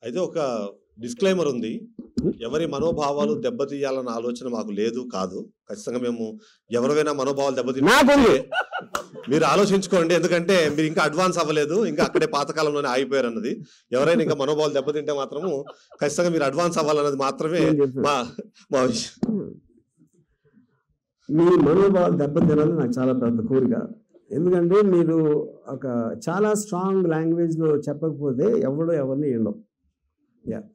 అయితే ఒక డిస్క్లైమర్ ఉంది. ఎవరి మనోభావాలు దెబ్బతీయాలన్న ఆలోచన మాకు లేదు కాదు. ఖచ్చితంగా మేము ఎవరివైనా మనోభావాలు దెబ్బతీయాలి మీరు ఆలోచించుకోండి. ఎందుకంటే మీరు ఇంకా అడ్వాన్స్ అవ్వలేదు, ఇంకా అక్కడే పాతకాలంలోనే ఆగిపోయారు అన్నది. ఎవరైనా ఇంకా మనోభావాలు దెబ్బతింటే మాత్రము ఖచ్చితంగా మీరు అడ్వాన్స్ అవ్వాలన్నది మాత్రమే మా విషయం. మీ మనోభావాలు దెబ్బతినాలని నాకు చాలా పెద్ద కోరిక. ఎందుకంటే మీరు ఒక చాలా స్ట్రాంగ్ లాంగ్వేజ్లో చెప్పకపోతే ఎవరిని వినడం.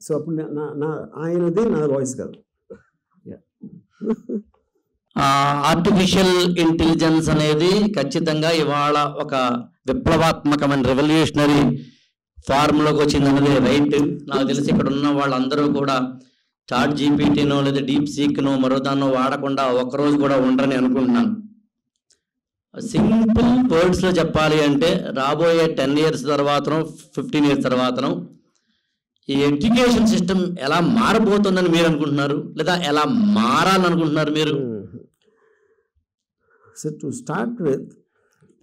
సో అప్పుడు ఆయనది నా వాయిస్ కాదు. ఆర్టిఫిషియల్ ఇంటెలిజెన్స్ అనేది ఖచ్చితంగా ఇవాళ ఒక విప్లవాత్మకమైన రెవల్యూషనరీ ఫార్మ్లోకి వచ్చిందన్నది రైట్. నాకు తెలిసి ఇక్కడ ఉన్న వాళ్ళందరూ కూడా చాట్ జీపీటీనో లేదా డీప్ సీక్నో మరో దాన్నో వాడకుండా ఒక్కరోజు కూడా ఉండరని అనుకుంటున్నాను. సింపుల్ వర్డ్స్లో చెప్పాలి అంటే రాబోయే 10 years తర్వాతనో 15 years తర్వాతనో ఈ ఎడ్యుకేషన్ సిస్టమ్ ఎలా మారబోతుందని మీరు అనుకుంటున్నారు, లేదా ఎలా మారాలనుకుంటున్నారు మీరు? సో టు స్టార్ట్ విత్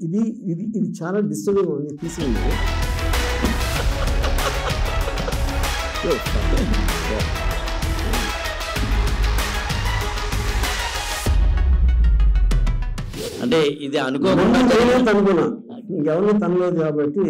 ఇది చాలా డిస్టర్బింగ్ ఉంది. తీసింది అంటే ఇది అనుకోకుండా అనుకున్నా, ఇంకెవరో తనలేదు కాబట్టి.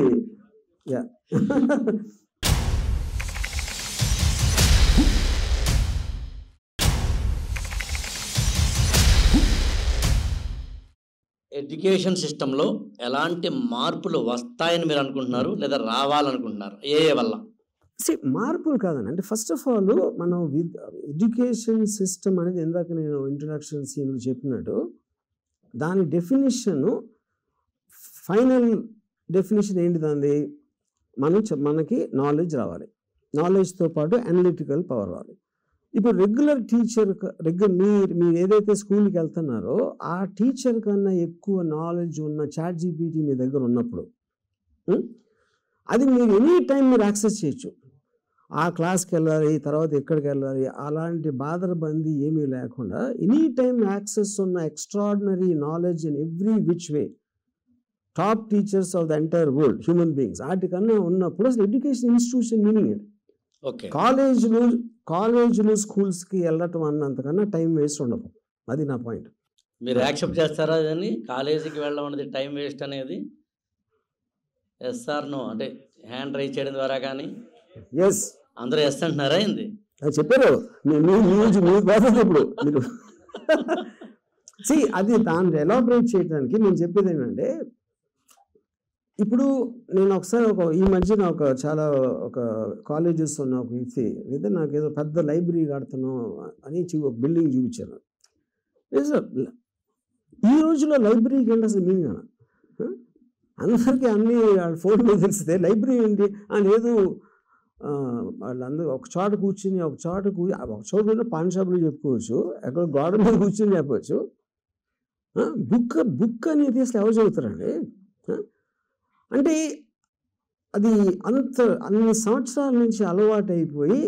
ఎడ్యుకేషన్ సిస్టంలో ఎలాంటి మార్పులు వస్తాయని మీరు అనుకుంటున్నారు, లేదా రావాలనుకుంటున్నారు? ఏ వల్ల? మార్పులు కాదండి. అంటే ఫస్ట్ ఆఫ్ ఆల్ మనం ఎడ్యుకేషన్ సిస్టమ్ అనేది ఇందాక నేను ఇంట్రడక్షన్ సీన్లో చెప్పినట్టు దాని డెఫినేషన్, ఫైనల్ డెఫినేషన్ ఏంటిదండి? మనకి నాలెడ్జ్ రావాలి, నాలెడ్జ్తో పాటు అనలిటికల్ పవర్ రావాలి. ఇప్పుడు రెగ్యులర్ టీచర్ మీరు ఏదైతే స్కూల్కి వెళ్తున్నారో ఆ టీచర్ కన్నా ఎక్కువ నాలెడ్జ్ ఉన్న చాట్ జీపీటీ మీ దగ్గర ఉన్నప్పుడు అది మీరు ఎనీ టైం మీరు యాక్సెస్ చేయొచ్చు. ఆ క్లాస్కి వెళ్ళాలి, తర్వాత ఎక్కడికి వెళ్ళాలి, అలాంటి బాధరబందీ ఏమీ లేకుండా ఎనీ టైం యాక్సెస్ ఉన్న extraordinary knowledge in every which way, top teachers of the entire world, human beings, వాటికన్నా ఉన్నప్పుడు అసలు ఎడ్యుకేషన్ ఇన్స్టిట్యూషన్ మీనింగ్ ఏంటి? కాలేజీలు స్కూల్స్కి వెళ్ళటం అన్నంతకన్నా టైం వేస్ట్ ఉండదు. అది నా పాయింట్. మీరు యాక్సెప్ట్ చేస్తారా అని? కాలేజీకి వెళ్ళడం అనేది టైం వేస్ట్ అనేది ఎస్ఆర్ నో అంటే హ్యాండ్ రైజ్ చేయడం ద్వారా కానీ? ఎస్. అందరూ ఎస్ అంటున్నారా ఏంది? చెప్పారు ఇప్పుడు మీరు. అది దాన్ని ఎలాబరేట్ చేయడానికి నేను చెప్పేది ఏంటంటే, ఇప్పుడు నేను ఒకసారి ఈ మధ్యన ఒక కాలేజెస్ ఉన్న ఒక వ్యక్తి లేదా నాకు ఏదో పెద్ద లైబ్రరీ కడుతున్నాం అని ఒక బిల్డింగ్ చూపించాను. ఈ రోజుల్లో లైబ్రరీకి ఏంటి అసలు మీనింగ్ అన్న? అందరికీ అన్ని ఫోన్లో తెలిస్తే లైబ్రరీ ఏంటి లేదు. వాళ్ళందరూ ఒక చోట కూర్చుని ఒక చోట పాన్ షాపులు చెప్పుకోవచ్చు, ఎక్కడ గోడ మీద కూర్చొని చెప్పవచ్చు. బుక్ అనేది అసలు ఎవరు చదువుతారండి? అంటే అది అన్ని సంవత్సరాల నుంచి అలవాటు అయిపోయి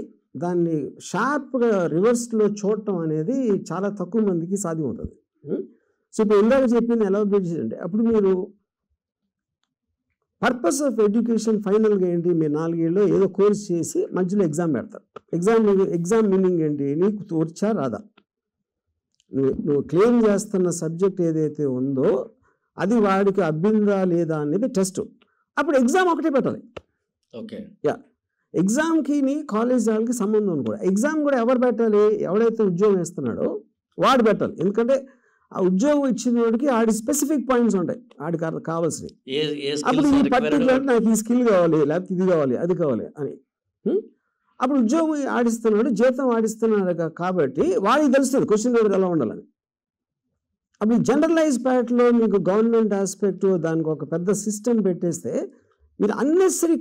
దాన్ని షార్ప్గా రివర్స్లో చూడటం అనేది చాలా తక్కువ మందికి సాధ్యమవుతుంది. సో ఇప్పుడు ఇందాక చెప్పింది ఎలా అంటే, అప్పుడు మీరు పర్పస్ ఆఫ్ ఎడ్యుకేషన్ ఫైనల్గా ఏంటి? మీరు 4 ఏళ్ళు ఏదో కోర్స్ చేసి మధ్యలో ఎగ్జామ్ పెడతారు. ఎగ్జామ్ మీనింగ్ ఏంటి? నీకు వచ్చా రాదా, నువ్వు క్లెయిమ్ చేస్తున్న సబ్జెక్ట్ ఏదైతే ఉందో అది వాడికి అబ్బిందా లేదా అనేది టెస్ట్. అప్పుడు ఎగ్జామ్ ఒకటే పెట్టాలి. ఓకే. ఎగ్జామ్కి కాలేజ్ వాళ్ళకి సంబంధం కూడా. ఎగ్జామ్ కూడా ఎవరు పెట్టాలి? ఎవడైతే ఉద్యోగం ఇస్తున్నాడో వాడు పెట్టాలి. ఎందుకంటే ఆ ఉద్యోగం ఇచ్చిన వాడికి ఆడి స్పెసిఫిక్ పాయింట్స్ ఉంటాయి, ఆడికి కావాల్సినవి. అప్పుడు ఈ పర్టికులర్ నాకు ఈ స్కిల్ కావాలి, లేకపోతే ఇది కావాలి, అది కావాలి అని. అప్పుడు ఉద్యోగం ఆడిస్తున్నాడు, జీతం ఆడిస్తున్నాడు కాబట్టి వాడికి తెలుస్తుంది క్వశ్చన్ పేపర్ ఎలా ఉండాలని. అప్పుడు జనరలైజ్ ప్యాట్లో మీకు గవర్నమెంట్ ఆస్పెక్ట్ దానికి ఒక పెద్ద సిస్టమ్ పెట్టేస్తే మీరు అన్నెసరీ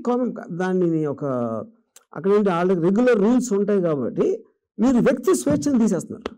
దాన్ని అక్కడ ఏంటి ఆల్రెడీ రెగ్యులర్ రూల్స్ ఉంటాయి కాబట్టి మీరు వ్యక్తి స్వేచ్ఛను తీసేస్తున్నారు.